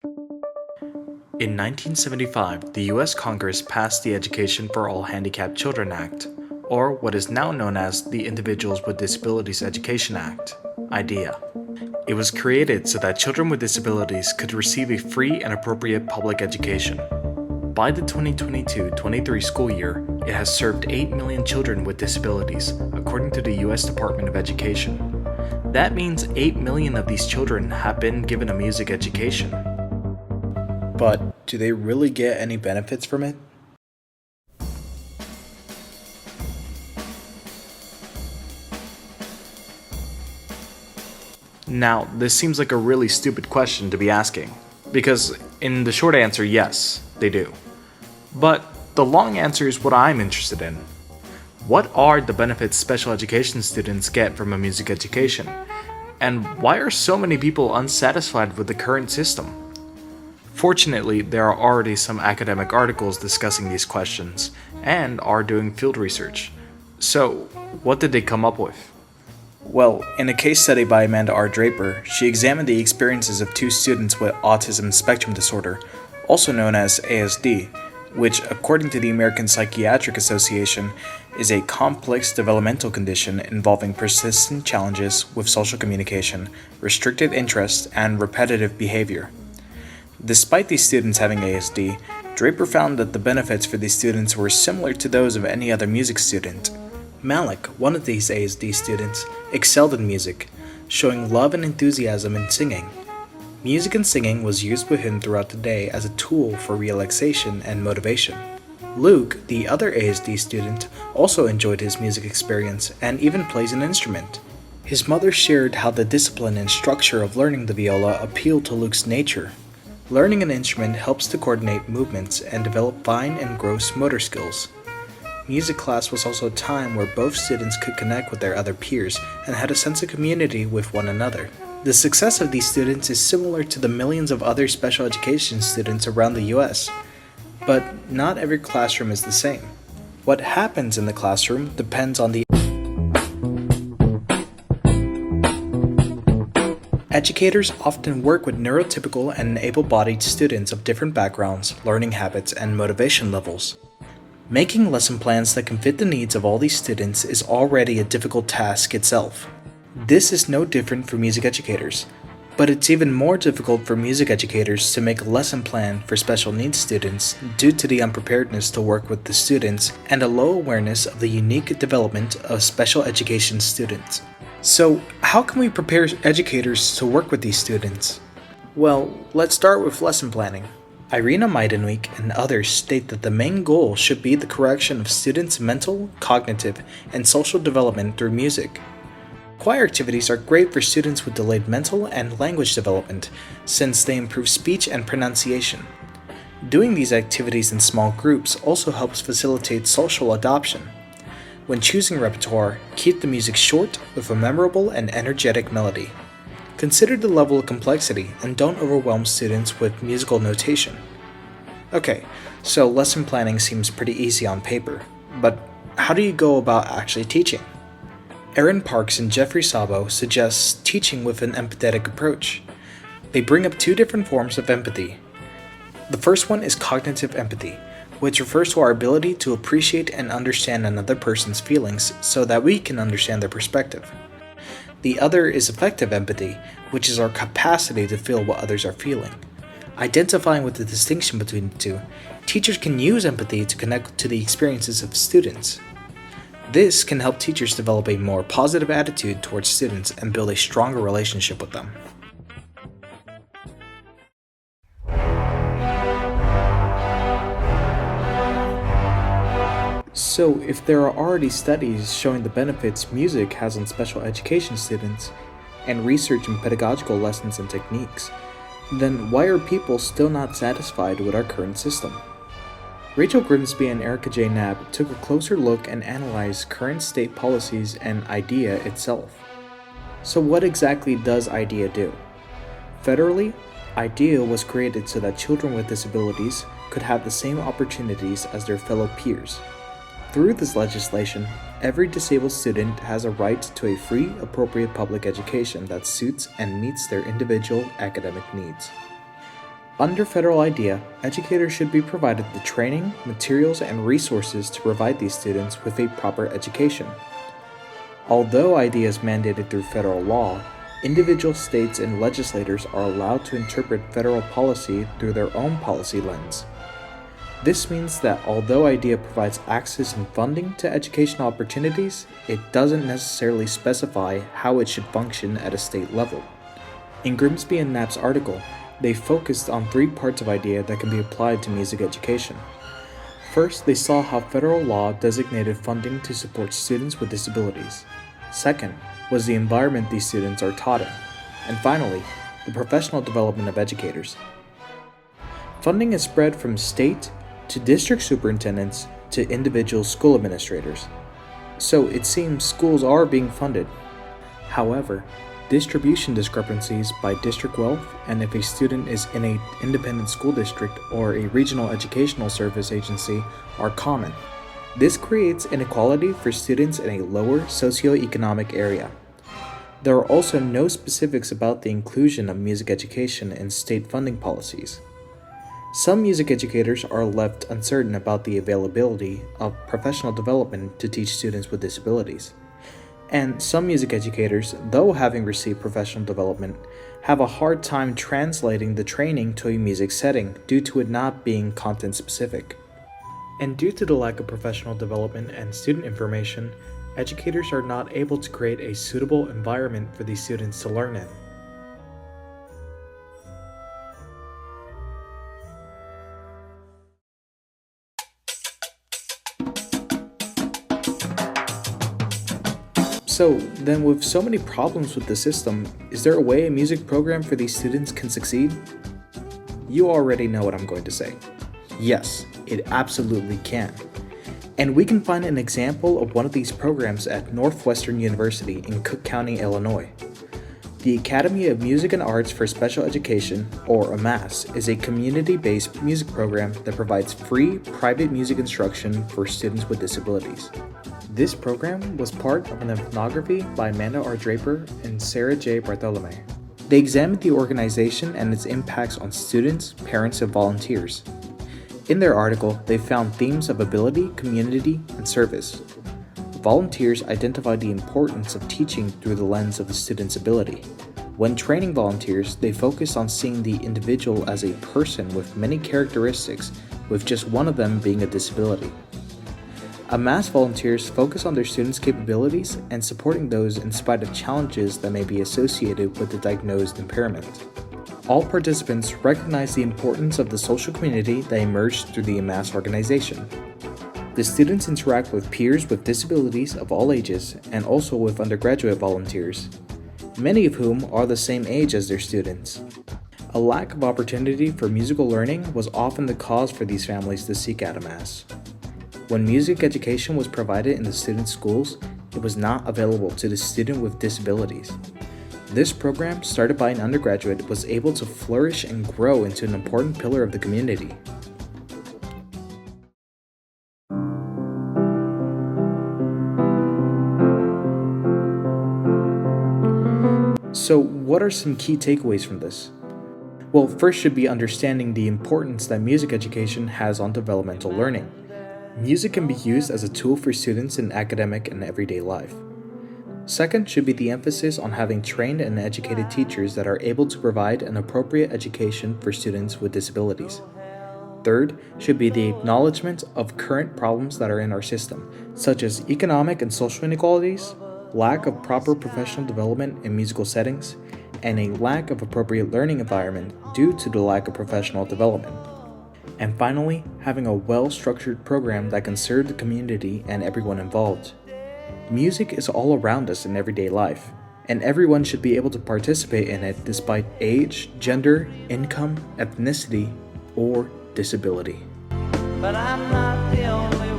In 1975, the U.S. Congress passed the Education for All Handicapped Children Act, or what is now known as the Individuals with Disabilities Education Act, IDEA. It was created so that children with disabilities could receive a free and appropriate public education. By the 2022-23 school year, it has served 8 million children with disabilities, according to the U.S. Department of Education. That means 8 million of these children have been given a music education. But do they really get any benefits from it? Now, this seems like a really stupid question to be asking, because in the short answer, yes, they do. But the long answer is what I'm interested in. What are the benefits special education students get from a music education? And why are so many people unsatisfied with the current system? Fortunately, there are already some academic articles discussing these questions and are doing field research. So, what did they come up with? Well, in a case study by Amanda R. Draper, she examined the experiences of two students with autism spectrum disorder, also known as ASD, which, according to the American Psychiatric Association, is a complex developmental condition involving persistent challenges with social communication, restricted interest, and repetitive behavior. Despite these students having ASD, Draper found that the benefits for these students were similar to those of any other music student. Malik, one of these ASD students, excelled in music, showing love and enthusiasm in singing. Music and singing was used with him throughout the day as a tool for relaxation and motivation. Luke, the other ASD student, also enjoyed his music experience and even plays an instrument. His mother shared how the discipline and structure of learning the viola appealed to Luke's nature. Learning an instrument helps to coordinate movements and develop fine and gross motor skills. Music class was also a time where both students could connect with their other peers and had a sense of community with one another. The success of these students is similar to the millions of other special education students around the US, but not every classroom is the same. What happens in the classroom depends on the Educators often work with neurotypical and able-bodied students of different backgrounds, learning habits, and motivation levels. Making lesson plans that can fit the needs of all these students is already a difficult task itself. This is no different for music educators, but it's even more difficult for music educators to make a lesson plan for special needs students due to the unpreparedness to work with the students and a low awareness of the unique development of special education students. So, how can we prepare educators to work with these students? Well, let's start with lesson planning. Irina Meidenweek and others state that the main goal should be the correction of students' mental, cognitive, and social development through music. Choir activities are great for students with delayed mental and language development, since they improve speech and pronunciation. Doing these activities in small groups also helps facilitate social adoption. When choosing repertoire, keep the music short with a memorable and energetic melody. Consider the level of complexity and don't overwhelm students with musical notation. Okay, so lesson planning seems pretty easy on paper, but how do you go about actually teaching? Aaron Parks and Jeffrey Sabo suggest teaching with an empathetic approach. They bring up two different forms of empathy. The first one is cognitive empathy, which refers to our ability to appreciate and understand another person's feelings so that we can understand their perspective. The other is affective empathy, which is our capacity to feel what others are feeling. Identifying with the distinction between the two, teachers can use empathy to connect to the experiences of students. This can help teachers develop a more positive attitude towards students and build a stronger relationship with them. So, if there are already studies showing the benefits music has on special education students, and research in pedagogical lessons and techniques, then why are people still not satisfied with our current system? Rachel Grimsby and Erica J. Knapp took a closer look and analyzed current state policies and IDEA itself. So what exactly does IDEA do? Federally, IDEA was created so that children with disabilities could have the same opportunities as their fellow peers. Through this legislation, every disabled student has a right to a free, appropriate public education that suits and meets their individual academic needs. Under federal IDEA, educators should be provided the training, materials, and resources to provide these students with a proper education. Although IDEA is mandated through federal law, individual states and legislators are allowed to interpret federal policy through their own policy lens. This means that although IDEA provides access and funding to educational opportunities, it doesn't necessarily specify how it should function at a state level. In Grimsby and Knapp's article, they focused on 3 parts of IDEA that can be applied to music education. First, they saw how federal law designated funding to support students with disabilities. Second, was the environment these students are taught in. And finally, the professional development of educators. Funding is spread from state to district superintendents to individual school administrators. So it seems schools are being funded. However, distribution discrepancies by district wealth and if a student is in an independent school district or a regional educational service agency are common. This creates inequality for students in a lower socioeconomic area. There are also no specifics about the inclusion of music education in state funding policies. Some music educators are left uncertain about the availability of professional development to teach students with disabilities. And some music educators, though having received professional development, have a hard time translating the training to a music setting due to it not being content specific. And due to the lack of professional development and student information, educators are not able to create a suitable environment for these students to learn in. So then, with so many problems with the system, is there a way a music program for these students can succeed? You already know what I'm going to say. Yes, it absolutely can. And we can find an example of one of these programs at Northwestern University in Cook County, Illinois. The Academy of Music and Arts for Special Education, or AMAS, is a community-based music program that provides free private music instruction for students with disabilities. This program was part of an ethnography by Amanda R. Draper and Sarah J. Bartolome. They examined the organization and its impacts on students, parents, and volunteers. In their article, they found themes of ability, community, and service. Volunteers identified the importance of teaching through the lens of the student's ability. When training volunteers, they focused on seeing the individual as a person with many characteristics, with just one of them being a disability. AMAS volunteers focus on their students' capabilities and supporting those in spite of challenges that may be associated with the diagnosed impairment. All participants recognize the importance of the social community that emerged through the AMAS organization. The students interact with peers with disabilities of all ages and also with undergraduate volunteers, many of whom are the same age as their students. A lack of opportunity for musical learning was often the cause for these families to seek out AMAS. When music education was provided in the students' schools, it was not available to the student with disabilities. This program, started by an undergraduate, was able to flourish and grow into an important pillar of the community. So, what are some key takeaways from this? Well, first should be understanding the importance that music education has on developmental learning. Music can be used as a tool for students in academic and everyday life. Second should be the emphasis on having trained and educated teachers that are able to provide an appropriate education for students with disabilities. Third should be the acknowledgement of current problems that are in our system, such as economic and social inequalities, lack of proper professional development in musical settings, and a lack of appropriate learning environment due to the lack of professional development. And finally, having a well-structured program that can serve the community and everyone involved. Music is all around us in everyday life, and everyone should be able to participate in it despite age, gender, income, ethnicity, or disability. But I'm not the only